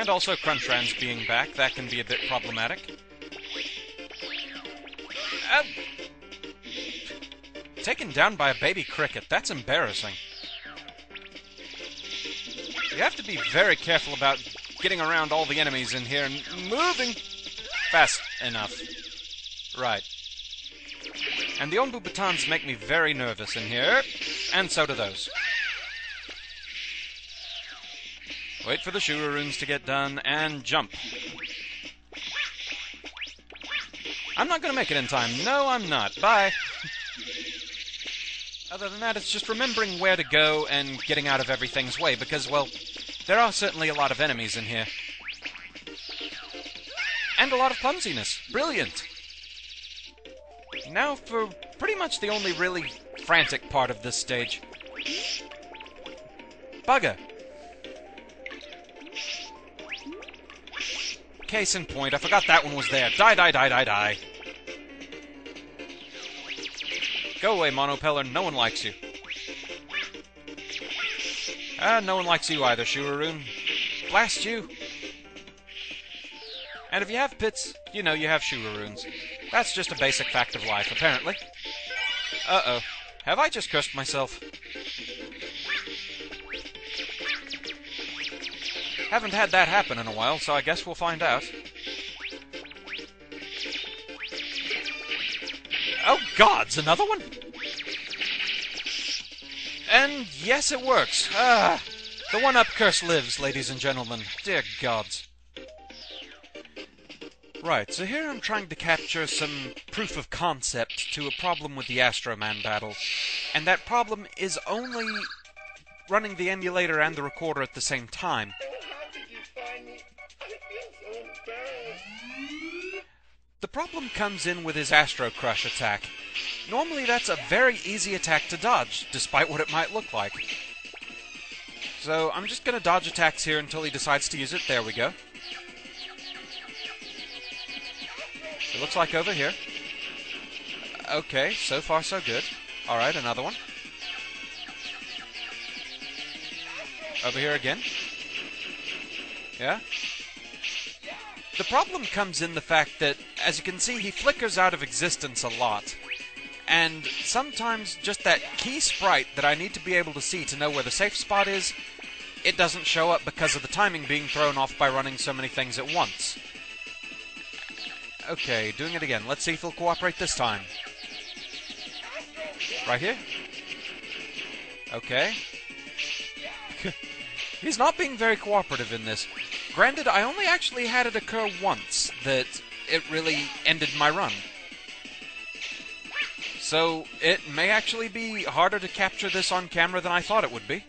And also Crunchran's being back, that can be a bit problematic. Taken down by a baby cricket, that's embarrassing. You have to be very careful about getting around all the enemies in here and moving fast enough. Right. And the Onbu batons make me very nervous in here, and so do those. Wait for the Shurarunes to get done, and jump. I'm not going to make it in time. No, I'm not. Bye. Other than that, it's just remembering where to go and getting out of everything's way, because, well, there are certainly a lot of enemies in here. And a lot of clumsiness. Brilliant! Now for pretty much the only really frantic part of this stage. Bugger! Case in point, I forgot that one was there. Die, die, die, die, die. Go away, Monopeller, no one likes you. No one likes you either, Shuraroon. Blast you. And if you have pits, you know you have Shuraroons. That's just a basic fact of life, apparently. Uh-oh. Have I just cursed myself? Haven't had that happen in a while, so I guess we'll find out. Oh, gods, another one? And yes, it works. Ah, the one-up curse lives, ladies and gentlemen. Dear gods. Right, so here I'm trying to capture some proof of concept to a problem with the Astro Man battle. And that problem is only running the emulator and the recorder at the same time. The problem comes in with his Astro Crush attack. Normally that's a very easy attack to dodge, despite what it might look like. So I'm just going to dodge attacks here until he decides to use it. There we go. It looks like over here. Okay, so far so good. Alright, another one. Over here again. Yeah? The problem comes in the fact that, as you can see, he flickers out of existence a lot. And sometimes just that key sprite that I need to be able to see to know where the safe spot is, it doesn't show up because of the timing being thrown off by running so many things at once. Okay, doing it again. Let's see if he'll cooperate this time. Right here? Okay. He's not being very cooperative in this. Granted, I only actually had it occur once that it really ended my run. So, it may actually be harder to capture this on camera than I thought it would be.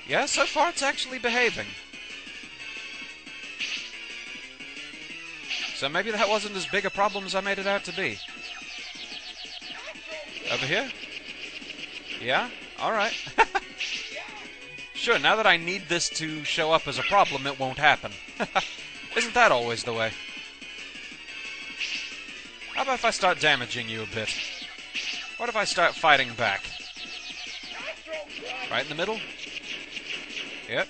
Yeah, so far it's actually behaving. So maybe that wasn't as big a problem as I made it out to be. Over here? Yeah? Alright. Sure, now that I need this to show up as a problem, it won't happen. Isn't that always the way? How about if I start damaging you a bit? What if I start fighting back? Right in the middle? Yep.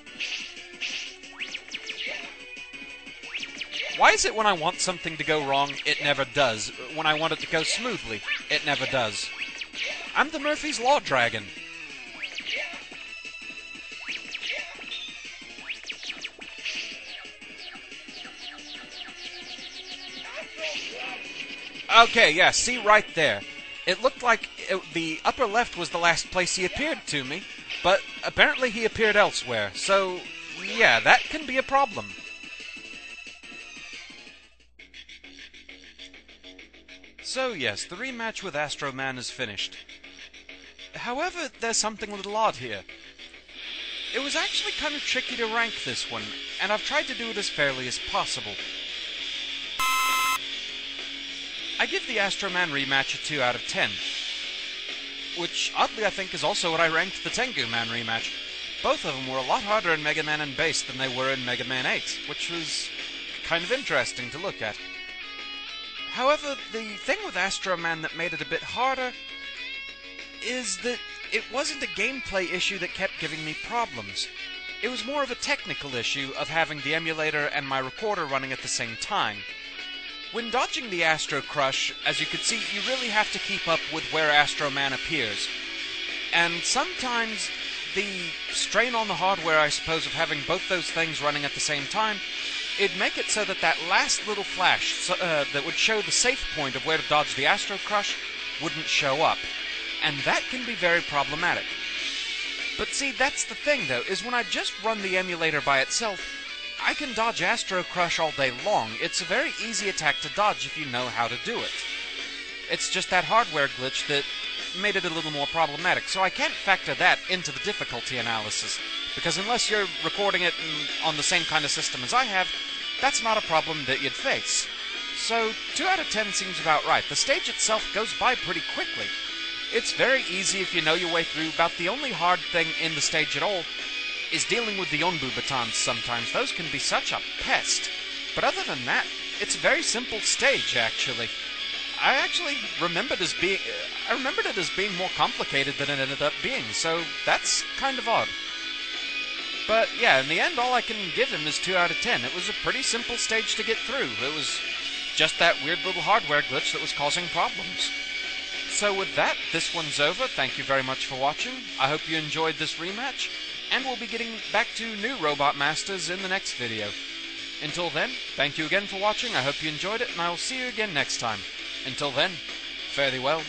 Why is it when I want something to go wrong, it never does? When I want it to go smoothly, it never does. I'm the Murphy's Law Dragon. Okay, yeah, see right there. It looked like the upper left was the last place he appeared to me, but apparently he appeared elsewhere, so yeah, that can be a problem. So yes, the rematch with Astro Man is finished. However, there's something a little odd here. It was actually kind of tricky to rank this one, and I've tried to do it as fairly as possible. I give the Astro Man rematch a 2 out of 10. Which, oddly, I think is also what I ranked the Tengu Man rematch. Both of them were a lot harder in Mega Man and Bass than they were in Mega Man 8, which was kind of interesting to look at. However, the thing with Astro Man that made it a bit harder is that it wasn't a gameplay issue that kept giving me problems. It was more of a technical issue of having the emulator and my recorder running at the same time. When dodging the Astro Crush, as you can see, you really have to keep up with where Astro Man appears. And sometimes the strain on the hardware, I suppose, of having both those things running at the same time, it'd make it so that that last little flash that would show the safe point of where to dodge the Astro Crush wouldn't show up. And that can be very problematic. But see, that's the thing, though, is when I just run the emulator by itself, I can dodge Astro Crush all day long. It's a very easy attack to dodge if you know how to do it. It's just that hardware glitch that made it a little more problematic, so I can't factor that into the difficulty analysis, because unless you're recording it on the same kind of system as I have, that's not a problem that you'd face. So 2 out of 10 seems about right. The stage itself goes by pretty quickly. It's very easy if you know your way through. About the only hard thing in the stage at all is dealing with the Onbu batons sometimes. Those can be such a pest. But other than that, it's a very simple stage, actually. I actually remembered it as being more complicated than it ended up being, so that's kind of odd. But yeah, in the end, all I can give him is 2 out of 10. It was a pretty simple stage to get through. It was just that weird little hardware glitch that was causing problems. So with that, this one's over. Thank you very much for watching. I hope you enjoyed this rematch, and we'll be getting back to new Robot Masters in the next video. Until then, thank you again for watching. I hope you enjoyed it, and I will see you again next time. Until then, fare thee well.